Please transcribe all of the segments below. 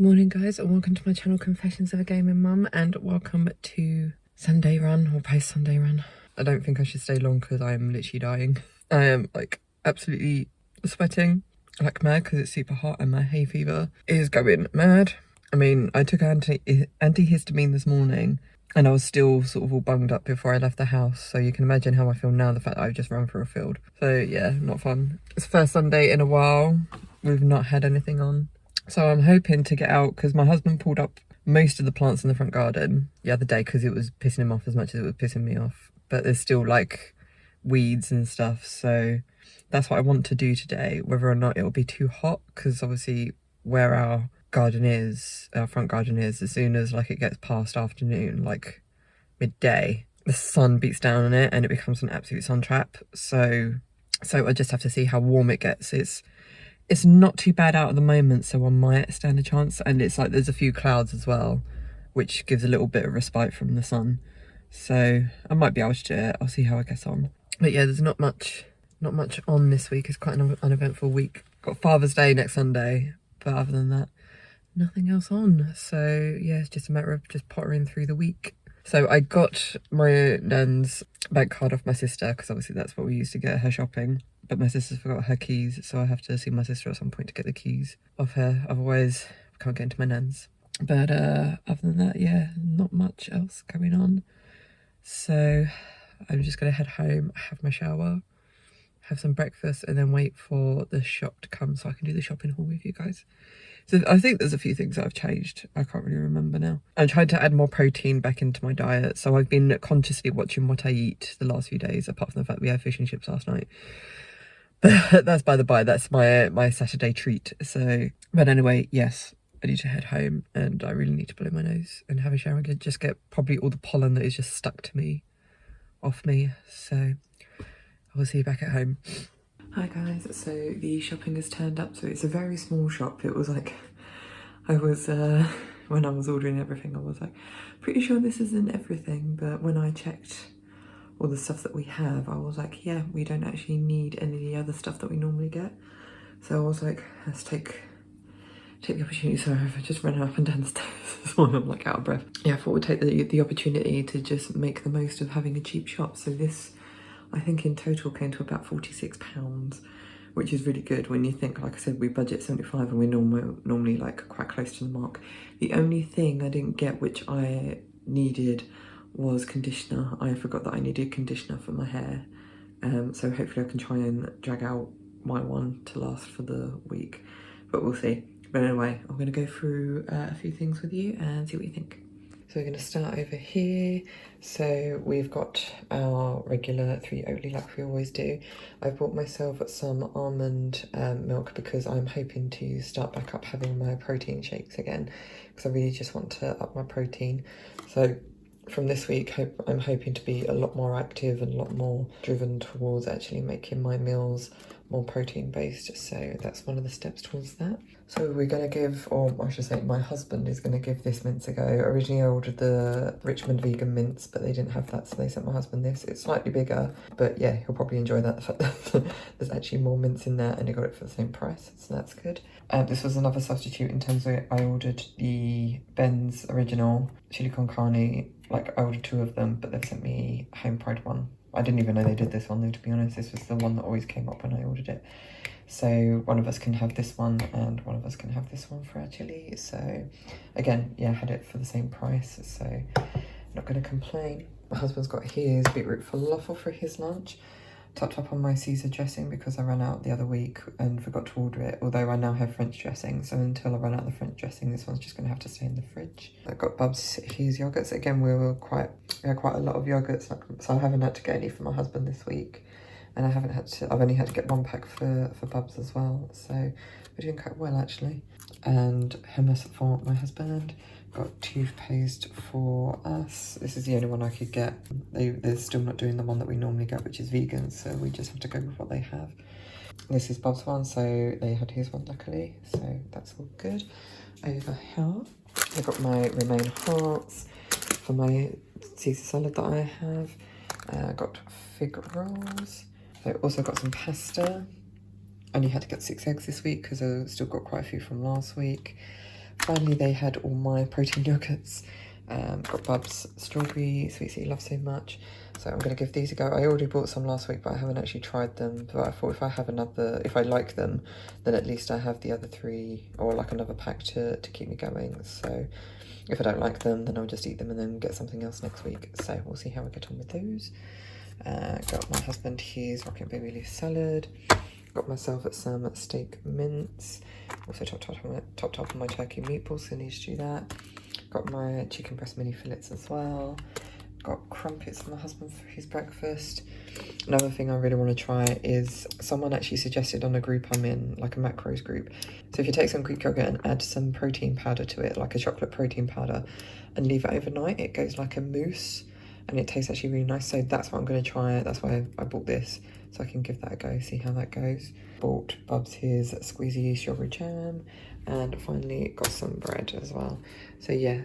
Good morning guys, and welcome to my channel Confessions of a Gaming Mum, and welcome to Sunday run or post Sunday run. I don't think I should stay long because I am literally dying. I am like absolutely sweating like mad because it's super hot and my hay fever is going mad. I mean, I took antihistamine this morning and I was still sort of all bunged up before I left the house, so you can imagine how I feel now, the fact that I've just run through a field. So yeah, not fun. It's the first Sunday in a while we've not had anything on. So I'm hoping to get out because my husband pulled up most of the plants in the front garden the other day because it was pissing him off as much as it was pissing me off. But there's still like weeds and stuff. So that's what I want to do today, whether or not it'll be too hot, because obviously where our garden is, our front garden is, as soon as like it gets past afternoon, like midday, the sun beats down on it and it becomes an absolute sun trap. So I just have to see how warm it gets. It's not too bad out at the moment, so I might stand a chance. And it's like there's a few clouds as well, which gives a little bit of respite from the sun. So I might be able to do it. I'll see how I get on. But yeah, there's not much on this week. It's quite an uneventful week. Got Father's Day next Sunday, but other than that, nothing else on. So yeah, it's just a matter of just pottering through the week. So I got my nan's bank card off my sister because obviously that's what we used to get her shopping. But my sister's forgot her keys, so I have to see my sister at some point to get the keys off her. Otherwise, I can't get into my nan's. But other than that, yeah, not much else going on. So I'm just going to head home, have my shower, have some breakfast, and then wait for the shop to come so I can do the shopping haul with you guys. So I think there's a few things that I've changed. I can't really remember now. I'm trying to add more protein back into my diet. So I've been consciously watching what I eat the last few days, apart from the fact we had fish and chips last night. But that's by the by, that's my Saturday treat. So, but anyway, yes, I need to head home and I really need to blow my nose and have a shower and just get probably all the pollen that is just stuck to me off me. So I will see you back at home. Hi guys, so the shopping has turned up. So it's a very small shop. It was like, I was, when I was ordering everything, I was like, pretty sure this isn't everything. But when I checked all the stuff that we have, I was like, yeah, we don't actually need any of the other stuff that we normally get. So I was like, let's take the opportunity. Sorry if I just ran up and down the stairs this morning, I'm like out of breath. Yeah, I thought we'd take the opportunity to just make the most of having a cheap shop. So this, I think in total came to about £46, which is really good when you think, like I said, we budget 75 and we're normally like quite close to the mark. The only thing I didn't get, which I needed, was conditioner. I forgot that I needed conditioner for my hair. So hopefully I can try and drag out my one to last for the week, but we'll see. But anyway, I'm going to go through a few things with you and see what you think. So we're going to start over here. So we've got our regular 3 Oatly like we always do. I bought myself some almond milk because I'm hoping to start back up having my protein shakes again, because I really just want to up my protein. So from this week, I'm hoping to be a lot more active and a lot more driven towards actually making my meals more protein based. So that's one of the steps towards that. So we're going to give, or I should say my husband is going to give this mince a go. Originally I ordered the Richmond vegan mince, but they didn't have that, so they sent my husband this. It's slightly bigger, but yeah, he'll probably enjoy that, the fact that there's actually more mince in there and he got it for the same price, so that's good. This was another substitute in terms of I ordered the Ben's original chili con carne. Like I ordered 2 of them, but they've sent me home fried one. I didn't even know they did this one though, to be honest. This was the one that always came up when I ordered it. So one of us can have this one and one of us can have this one for our chili. So again, yeah, I had it for the same price, so not going to complain. My husband's got his beetroot falafel for his lunch. Topped up on my Caesar dressing because I ran out the other week and forgot to order it, although I now have French dressing, so until I run out of the French dressing, this one's just going to have to stay in the fridge. I got Bub's his yogurts. Again, we had quite a lot of yogurts, so I haven't had to get any for my husband this week, and I've only had to get 1 pack for Bub's as well, so we're doing quite well actually. And hummus for my husband. Got toothpaste for us. This is the only one I could get. They're still not doing the one that we normally get, which is vegan, so we just have to go with what they have. This is Bob's one, so they had his one luckily, so that's all good. Over here, I got my romaine hearts for my Caesar salad that I have. Got fig rolls. I also got some pasta. Only had to get 6 eggs this week because I still got quite a few from last week. Finally, they had all my protein yogurts. Got Bub's strawberry sweets that he loves so much. So I'm going to give these a go. I already bought some last week, but I haven't actually tried them. But I thought if I like them, then at least I have the other 3 or like another pack to keep me going. So if I don't like them, then I'll just eat them and then get something else next week. So we'll see how we get on with those. Got my husband his rocket baby leaf salad. Got myself some steak mince. Also topped off my turkey meatballs, so I need to do that. Got my chicken breast mini fillets as well. Got crumpets for my husband for his breakfast. Another thing I really want to try is someone actually suggested on a group I'm in, like a macros group. So if you take some Greek yogurt and add some protein powder to it, like a chocolate protein powder, and leave it overnight, it goes like a mousse and it tastes actually really nice. So that's what I'm going to try. That's why I bought this, so I can give that a go, see how that goes. Bought Bubs his squeezy strawberry jam, and finally got some bread as well. So yeah,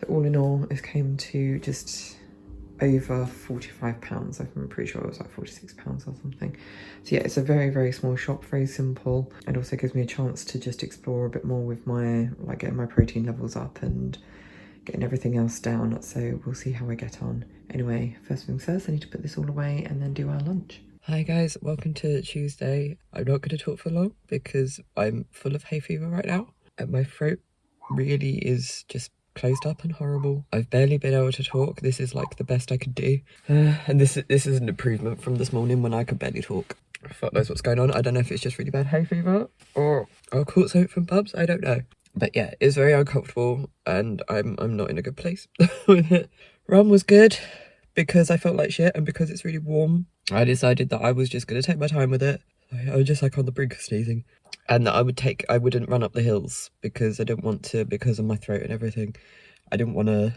so all in all, it came to just over £45. I'm pretty sure it was like £46 or something. So yeah, it's a very, very small shop, very simple, and also gives me a chance to just explore a bit more with my, like, getting my protein levels up and getting everything else down. So we'll see how I get on. Anyway, first things first, I need to put this all away and then do our lunch. Hi guys, welcome to Tuesday. I'm not going to talk for long because I'm full of hay fever right now and my throat really is just closed up and horrible. I've barely been able to talk. This is like the best I could do. And this is an improvement from this morning when I could barely talk. Fuck knows what's going on. I don't know if it's just really bad hay fever or I caught something from Bubs. I don't know. But yeah, it's very uncomfortable and I'm not in a good place with it. Rum was good because I felt like shit and because it's really warm. I decided that I was just going to take my time with it. I was just like on the brink of sneezing. And that I wouldn't run up the hills because I didn't want to, because of my throat and everything. I didn't want to,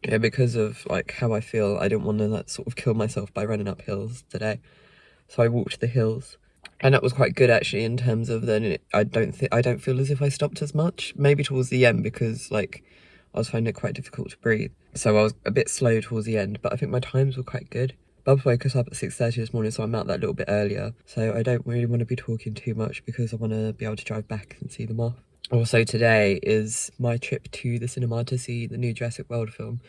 yeah, because of like how I feel, I didn't want to like, sort of kill myself by running up hills today. So I walked the hills. And that was quite good actually in terms of then I don't feel as if I stopped as much. Maybe towards the end because like I was finding it quite difficult to breathe. So I was a bit slow towards the end, but I think my times were quite good. Bubs woke us up at 6:30 this morning, so I'm out that little bit earlier. So I don't really want to be talking too much because I want to be able to drive back and see them off. Also today is my trip to the cinema to see the new Jurassic World film.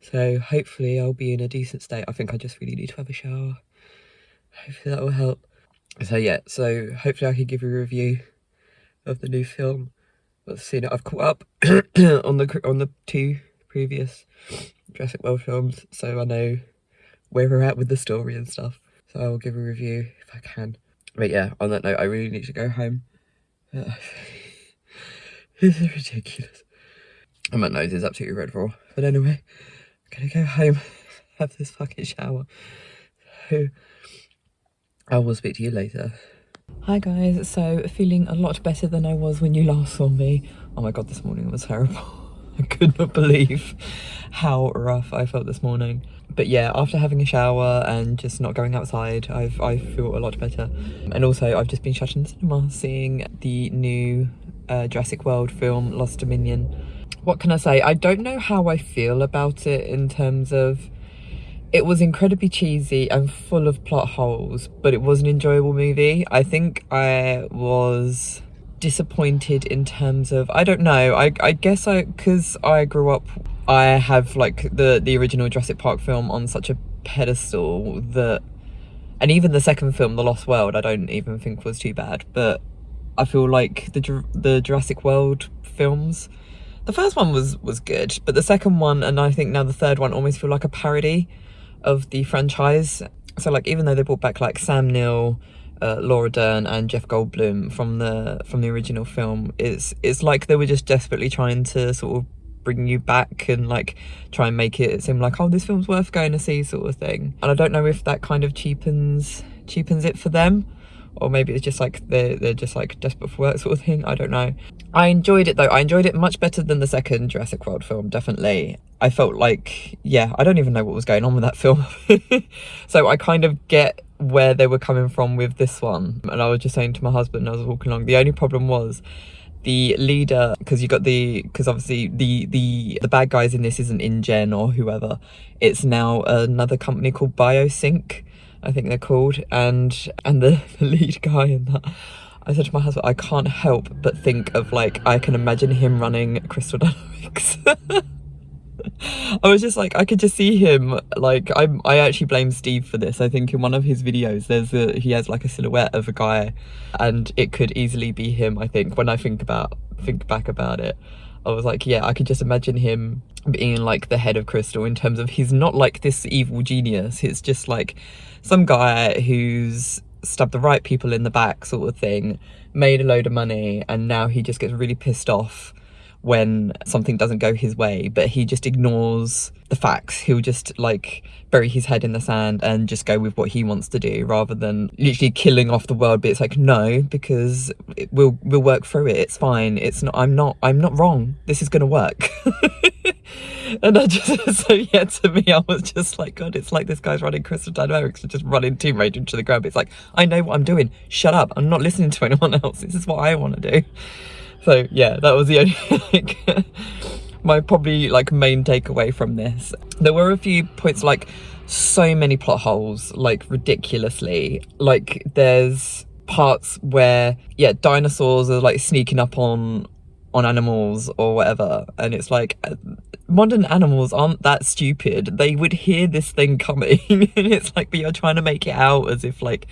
So hopefully I'll be in a decent state. I think I just really need to have a shower. Hopefully that will help. So yeah, so hopefully I can give you a review of the new film. But seeing it, I've caught up on the 2 previous Jurassic World films, so I know where we're at with the story and stuff. So I will give a review if I can. But yeah, on that note, I really need to go home. This is ridiculous. And my nose is absolutely red raw. But anyway, I'm gonna go home, have this fucking shower. So I will speak to you later. Hi guys, so feeling a lot better than I was when you last saw me. Oh my god, this morning was horrible. I could not believe how rough I felt this morning. But yeah, after having a shower and just not going outside, I feel a lot better. And also, I've just been shut in the cinema seeing the new Jurassic World film, Lost Dominion. What can I say? I don't know how I feel about it in terms of it was incredibly cheesy and full of plot holes, but it was an enjoyable movie. I think I was disappointed in terms of, I don't know, I guess because I grew up, I have like the original Jurassic Park film on such a pedestal that, and even the second film, The Lost World, I don't even think was too bad, but I feel like the Jurassic World films, the first one was good, but the second one, and I think now the third one, almost feel like a parody of the franchise. So like, even though they brought back like Sam Neill, Laura Dern and Jeff Goldblum from the original film, it's like they were just desperately trying to sort of bring you back and like try and make it seem like, oh, this film's worth going to see, sort of thing. And I don't know if that kind of cheapens it for them, or maybe it's just like they're just like desperate for work, sort of thing. I don't know. I enjoyed it though. I enjoyed it much better than the second Jurassic World film, definitely. I felt like, yeah, I don't even know what was going on with that film. So I kind of get where they were coming from with this one. And I was just saying to my husband, I was walking along, the only problem was the leader, because obviously the bad guys in this isn't InGen or whoever. It's now another company called Biosync, I think they're called, and the lead guy in that, I said to my husband, I can't help but think of like, I can imagine him running Crystal Dynamics. I was just like, I could just see him, like, I actually blame Steve for this. I think in one of his videos, he has like a silhouette of a guy, and it could easily be him. I think when I think back about it, I was like, yeah, I could just imagine him being like the head of Crystal, in terms of he's not like this evil genius. It's just like some guy who's stabbed the right people in the back sort of thing, made a load of money, and now he just gets really pissed off when something doesn't go his way, but he just ignores the facts. He'll just like bury his head in the sand and just go with what he wants to do, rather than literally killing off the world. But it's like, no, because we'll work through it. It's fine. It's not. I'm not wrong. This is gonna work. And I just, so yeah, to me, I was just like, God, it's like this guy's running Crystal Dynamics and just running Tomb Raider into the ground. But it's like, I know what I'm doing. Shut up. I'm not listening to anyone else. This is what I want to do. So yeah, that was the only like my probably like main takeaway from this. There were a few points, like so many plot holes, like ridiculously. Like there's parts where, yeah, dinosaurs are like sneaking up on animals or whatever, and it's like, modern animals aren't that stupid. They would hear this thing coming. And it's like, but you're trying to make it out as if like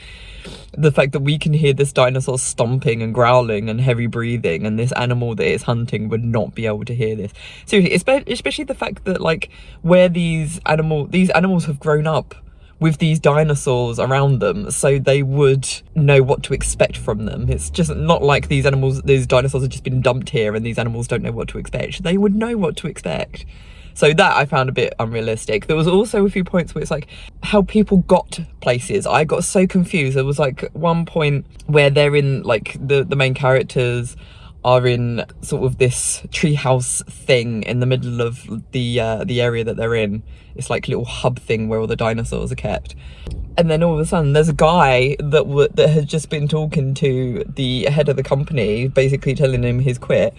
the fact that we can hear this dinosaur stomping and growling and heavy breathing, and this animal that it's hunting would not be able to hear this. Seriously, especially the fact that like where these animals have grown up with these dinosaurs around them, so they would know what to expect from them. It's just not like these dinosaurs have just been dumped here and these animals don't know what to expect. They would know what to expect. So that I found a bit unrealistic. There was also a few points where it's like how people got places. I got so confused. There was like one point where they're in like the main characters are in sort of this treehouse thing in the middle of the area that they're in. It's like a little hub thing where all the dinosaurs are kept. And then all of a sudden there's a guy that had just been talking to the head of the company, basically telling him he's quit.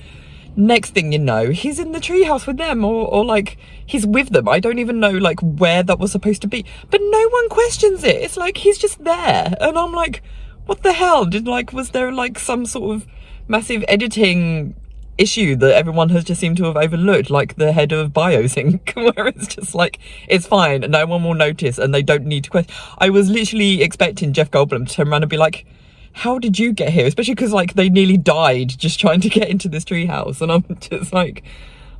Next thing you know, he's in the treehouse with them, or like he's with them. I don't even know like where that was supposed to be, but no one questions it. It's like he's just there, and I'm like, what the hell? Was there like some sort of massive editing issue that everyone has just seemed to have overlooked, like the head of Biosync, where it's just like, it's fine, no one will notice, and they don't need to question. I was literally expecting Jeff Goldblum to turn around and be like, how did you get here? Especially because like they nearly died just trying to get into this treehouse, and I'm just like,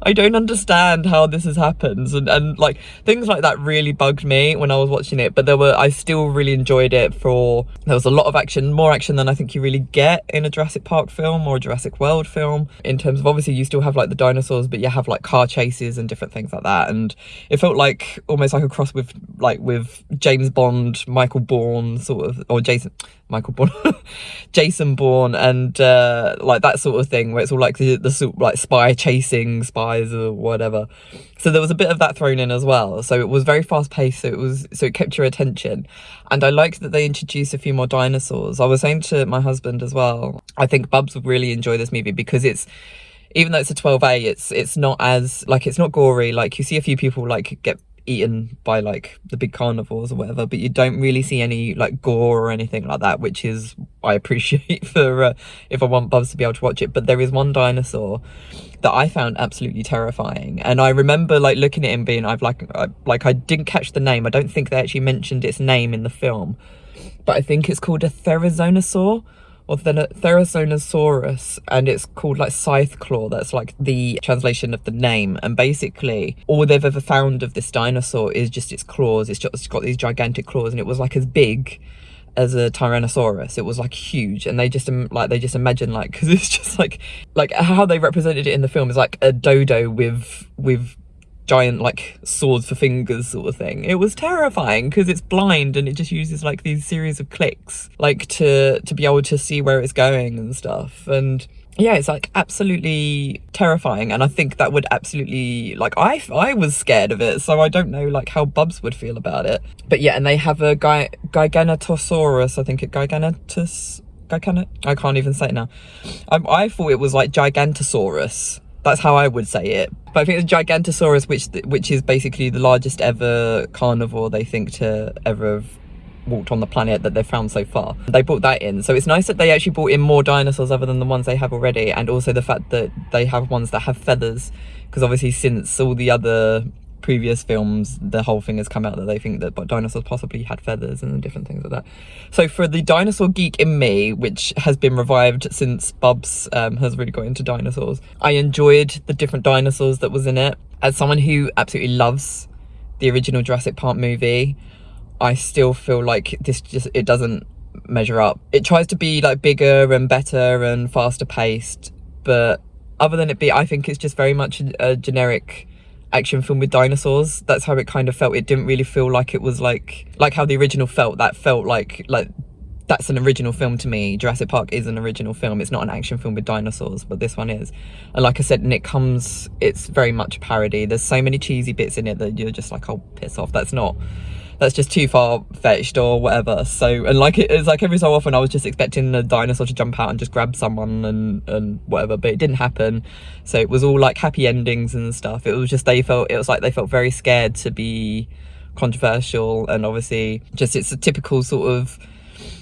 I don't understand how this has happened. And like things like that really bugged me when I was watching it, but I still really enjoyed it. There was a lot of action, more action than I think you really get in a Jurassic Park film or a Jurassic World film, in terms of obviously you still have like the dinosaurs, but you have like car chases and different things like that. And it felt like almost like a cross with James Bond, Michael Bourne sort of, or Jason Bourne, and like that sort of thing, where it's all like the sort of like spy chasing spies or whatever. So there was a bit of that thrown in as well. So it was very fast paced. So it kept your attention, and I liked that they introduced a few more dinosaurs. I was saying to my husband as well, I think Bubs would really enjoy this movie because even though it's a 12A, it's not as like, it's not gory. Like you see a few people like get eaten by like the big carnivores or whatever, but you don't really see any like gore or anything like that, which is I appreciate for if I want Bubs to be able to watch it. But there is one dinosaur that I found absolutely terrifying, and I remember like looking at him being, I didn't catch the name. I don't think they actually mentioned its name in the film, but I think it's called a Therizinosaur or Therizinosaurus, and it's called like Scythe Claw. That's like the translation of the name, and basically all they've ever found of this dinosaur is just its claws. It's got these gigantic claws, and it was like as big as a Tyrannosaurus. It was like huge, and they just imagine like, because it's just like how they represented it in the film is like a dodo with giant like swords for fingers sort of thing. It was terrifying because it's blind, and it just uses like these series of clicks like to be able to see where it's going and stuff. And yeah, it's like absolutely terrifying, and I think that would absolutely, like, I was scared of it, so I don't know like how Bubs would feel about it. But yeah, and they have a Giganotosaurus, I think I can't even say it now. I thought it was like Gigantosaurus. That's how I would say it. But I think it's Gigantosaurus, which is basically the largest ever carnivore they think to ever have walked on the planet that they've found so far. They brought that in, so it's nice that they actually brought in more dinosaurs other than the ones they have already, and also the fact that they have ones that have feathers, because obviously since all the other previous films, the whole thing has come out that they think that dinosaurs possibly had feathers and different things like that. So for the dinosaur geek in me, which has been revived since Bubs has really got into dinosaurs, I enjoyed the different dinosaurs that was in it. As someone who absolutely loves the original Jurassic Park movie, I still feel like it doesn't measure up. It tries to be like bigger and better and faster paced, but other than I think it's just very much a generic action film with dinosaurs. That's how it kind of felt. It didn't really feel like it was like how the original felt. That felt like that's an original film to me. Jurassic Park is an original film. It's not an action film with dinosaurs, but this one is. And like I said, and it's very much a parody. There's so many cheesy bits in it that you're just like, oh, piss off. That's just too far-fetched or whatever. So, and it's like every so often I was just expecting a dinosaur to jump out and just grab someone and whatever, but it didn't happen. So it was all like happy endings and stuff. It was just they felt very scared to be controversial, and obviously just it's a typical sort of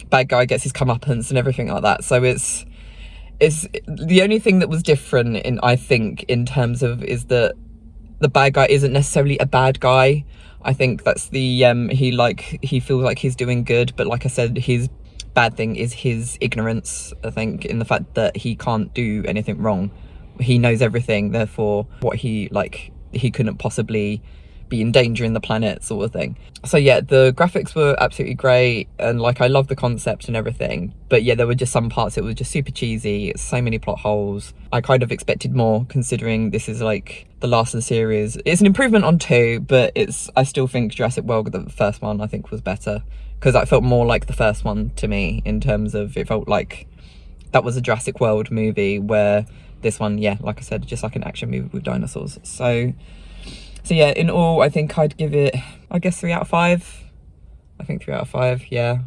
bad guy gets his comeuppance and everything like that. So it's the only thing that was different I think in terms of is that the bad guy isn't necessarily a bad guy. I think that's the he feels like he's doing good, but like I said, his bad thing is his ignorance, I think, in the fact that he can't do anything wrong. He knows everything, therefore he couldn't possibly be endangering the planet, sort of thing. So yeah, the graphics were absolutely great, and I love the concept and everything, but yeah, there were just some parts it was just super cheesy. So many plot holes. I kind of expected more, considering this is the last of the series. It's an improvement on 2, but I still think Jurassic World, the first one, I think was better, because that felt more like the first one to me, in terms of it felt like that was a Jurassic World movie, where this one, yeah, like I said, just like an action movie with dinosaurs. So yeah, in all, I think I'd give it, 3 out of 5. I think 3 out of 5, yeah.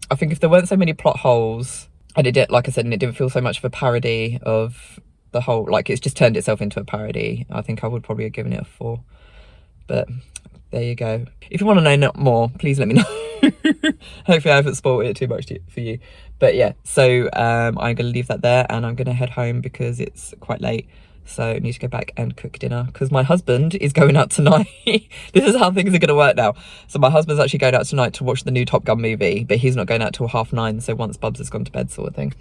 I think if there weren't so many plot holes, and like I said, and it didn't feel so much of a parody of the whole, it's just turned itself into a parody, I think I would probably have given it a 4. But there you go. If you want to know more, please let me know. Hopefully I haven't spoiled it too much for you. But yeah, so I'm going to leave that there, and I'm going to head home because it's quite late. So I need to go back and cook dinner, because my husband is going out tonight. This is how things are going to work now. So my husband's actually going out tonight to watch the new Top Gun movie, but he's not going out till 9:30, so once Bubs has gone to bed, sort of thing.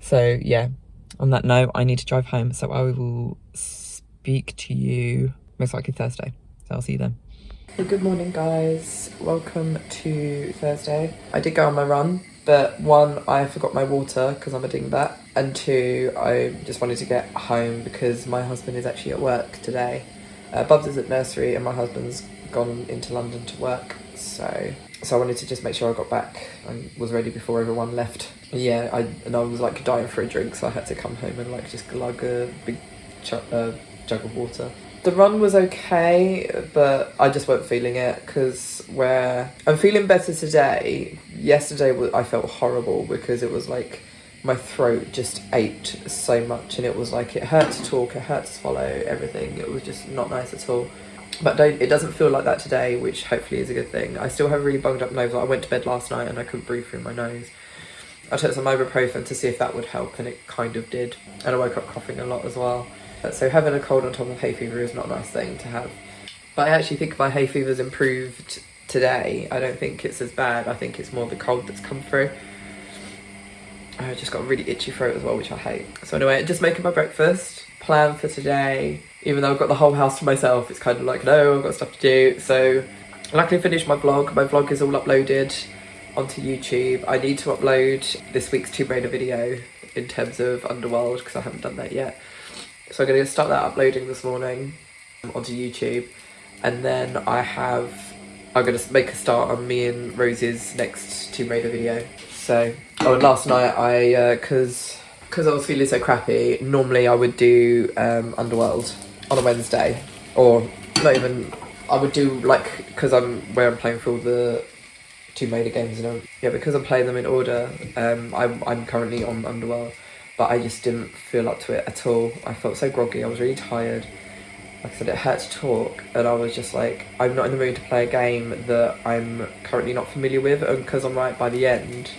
So yeah, on that note, I need to drive home, so I will speak to you most likely Thursday. So I'll see you then. Good morning, guys. Welcome to Thursday. I did go on my run, but 1, I forgot my water because I'm a dingbat, and 2, I just wanted to get home because my husband is actually at work today. Bubs is at nursery and my husband's gone into London to work, so I wanted to just make sure I got back and was ready before everyone left. Yeah, I was dying for a drink, so I had to come home and just glug a big jug of water. The run was okay, but I just weren't feeling it, because I'm feeling better today. Yesterday I felt horrible because it was my throat just ached so much, and it was it hurt to talk, it hurt to swallow, everything. It was just not nice at all. But it doesn't feel like that today, which hopefully is a good thing. I still have a really bunged up nose. I went to bed last night and I couldn't breathe through my nose. I took some ibuprofen to see if that would help, and it kind of did. And I woke up coughing a lot as well. So having a cold on top of hay fever is not a nice thing to have. But I actually think my hay fever's improved today. I don't think it's as bad. I think it's more the cold that's come through. I just got a really itchy throat as well, which I hate. So anyway, just making my breakfast. Plan for today. Even though I've got the whole house to myself, it's kind of no, I've got stuff to do. So luckily finished my vlog. My vlog is all uploaded onto YouTube. I need to upload this week's Tomb Raider video in terms of Underworld, because I haven't done that yet. So I'm going to start that uploading this morning onto YouTube, and then I'm going to make a start on me and Rose's next Tomb Raider video. So, and last night because I was feeling so crappy, normally I would do Underworld on a Wednesday, or not even, I would do because I'm playing through all the Tomb Raider games, because I'm playing them in order, I'm currently on Underworld. But I just didn't feel up to it at all. I felt so groggy, I was really tired. like I said, it hurt to talk, and I was just like, I'm not in the mood to play a game that I'm currently not familiar with, and because I'm like, by the end,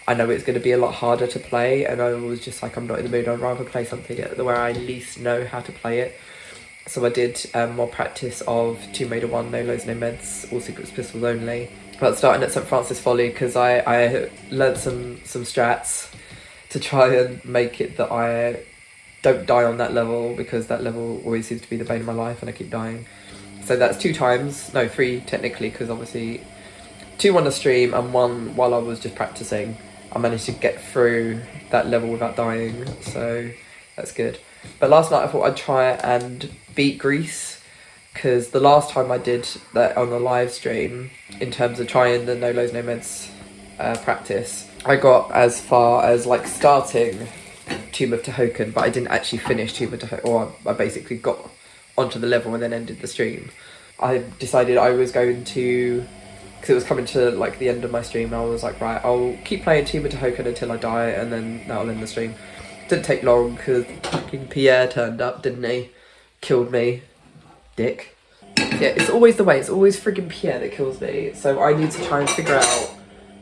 I know it's going to be a lot harder to play, and I was just like, I'm not in the mood, I'd rather play something where I at least know how to play it. So I did more practice of Tomb Raider 1, No Loads, No Meds, All Secrets, Pistols Only. But starting at St Francis Folly, because I learned some strats to try and make it that I don't die on that level, because that level always seems to be the bane of my life and I keep dying. So that's 2 times, no 3 technically, because obviously 2 on the stream and 1 while I was just practicing. I managed to get through that level without dying, so that's good. But last night I thought I'd try and beat Greece, because the last time I did that on the live stream, in terms of trying the No Lows No Meds practice, I got as far as like starting Tomb of Tehokan, but I didn't actually finish Tomb of Tehokan, or I basically got onto the level and then ended the stream. I decided I was going to, because it was coming to like the end of my stream, I was like, right, I'll keep playing Tomb of Tehokan until I die, and then that'll end the stream. Didn't take long, because fucking Pierre turned up, didn't he? Killed me. Dick. Yeah, it's always the way, it's always friggin' Pierre that kills me, so I need to try and figure out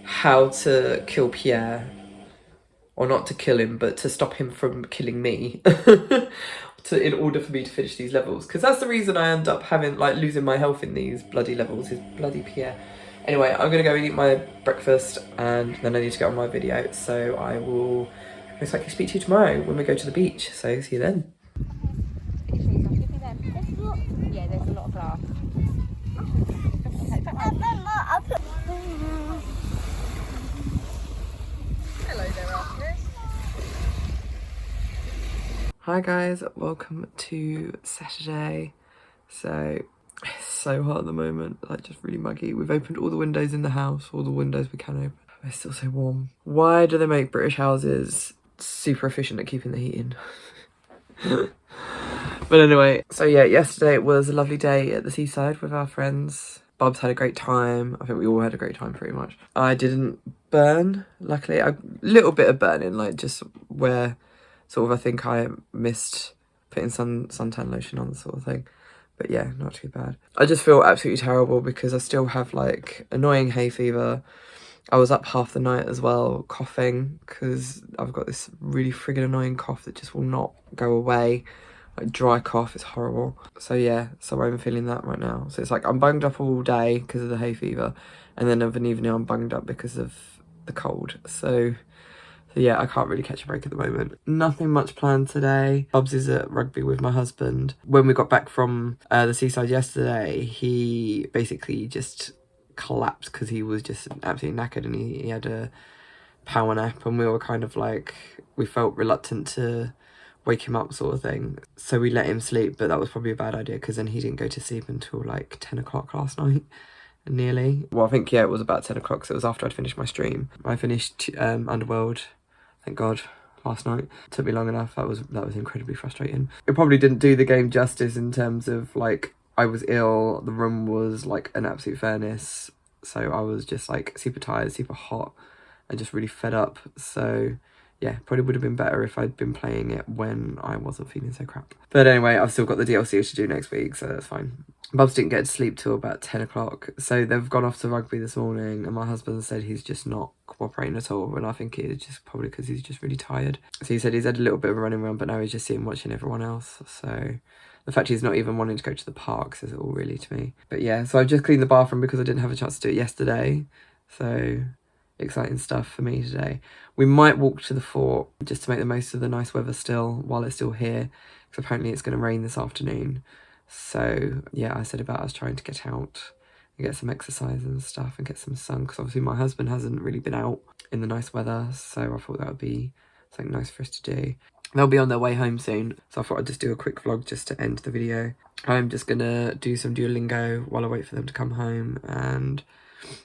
how to kill Pierre. Or not to kill him, but to stop him from killing me. In order for me to finish these levels. Because that's the reason I end up having, like, losing my health in these bloody levels, is bloody Pierre. Anyway, I'm going to go and eat my breakfast, and then I need to get on my video. So I will most likely speak to you tomorrow when we go to the beach. So see you then. Yeah, there's a lot of glass. Hello there, Arthur. Hi guys, welcome to Saturday. So it's so hot at the moment, like just really muggy. We've opened all the windows in the house, all the windows we can open. It's still so warm. Why do they make British houses super efficient at keeping the heat in? But anyway, so yeah, yesterday it was a lovely day at the seaside with our friends. Bubs had a great time. I think we all had a great time pretty much. I didn't burn, luckily. A little bit of burning, like just where sort of I think I missed putting suntan lotion on, sort of thing. But yeah, not too bad. I just feel absolutely terrible because I still have like annoying hay fever. I was up half the night as well, coughing, because I've got this really friggin' annoying cough that just will not go away. Like dry cough, it's horrible. So yeah, so I'm feeling that right now. So it's like I'm bunged up all day because of the hay fever, and then of an evening I'm bunged up because of the cold. So yeah, I can't really catch a break at the moment. Nothing much planned today. Bubs is at rugby with my husband. When we got back from the seaside yesterday, he basically just collapsed because he was just absolutely knackered, and he had a power nap, and we were kind of like, we felt reluctant to wake him up, sort of thing. So we let him sleep, but that was probably a bad idea because then he didn't go to sleep until like 10 o'clock last night. Nearly. Well, I think, yeah, it was about 10 o'clock, so it was after I'd finished my stream. I finished Underworld, thank God, last night. It took me long enough. That was incredibly frustrating. It probably didn't do the game justice in terms of, like, I was ill, the room was, like, an absolute furnace, so I was just, like, super tired, super hot, and just really fed up, so yeah, probably would have been better if I'd been playing it when I wasn't feeling so crap. But anyway, I've still got the DLC to do next week, so that's fine. Bubs didn't get to sleep till about 10 o'clock, so they've gone off to rugby this morning, and my husband said he's just not cooperating at all, and I think it's just probably because he's just really tired. So he said he's had a little bit of a running around, but now he's just sitting watching everyone else, so the fact he's not even wanting to go to the park says it all really to me. But yeah, so I've just cleaned the bathroom because I didn't have a chance to do it yesterday, so exciting stuff for me today. We might walk to the fort just to make the most of the nice weather still while it's still here, because apparently it's going to rain this afternoon. So yeah, I said about us trying to get out and get some exercise and stuff and get some sun, because obviously my husband hasn't really been out in the nice weather, so I thought that would be something nice for us to do. They'll be on their way home soon, so I thought I'd just do a quick vlog just to end the video. I'm just gonna do some Duolingo while I wait for them to come home, and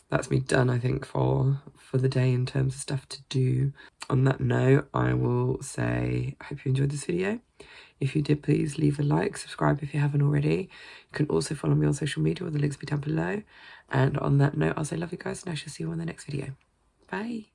that's me done, I think, for the day in terms of stuff to do. On that note, I will say I hope you enjoyed this video. If you did, please leave a like, subscribe if you haven't already. You can also follow me on social media, all the links will be down below. And on that note, I'll say love you guys, and I shall see you on the next video. Bye.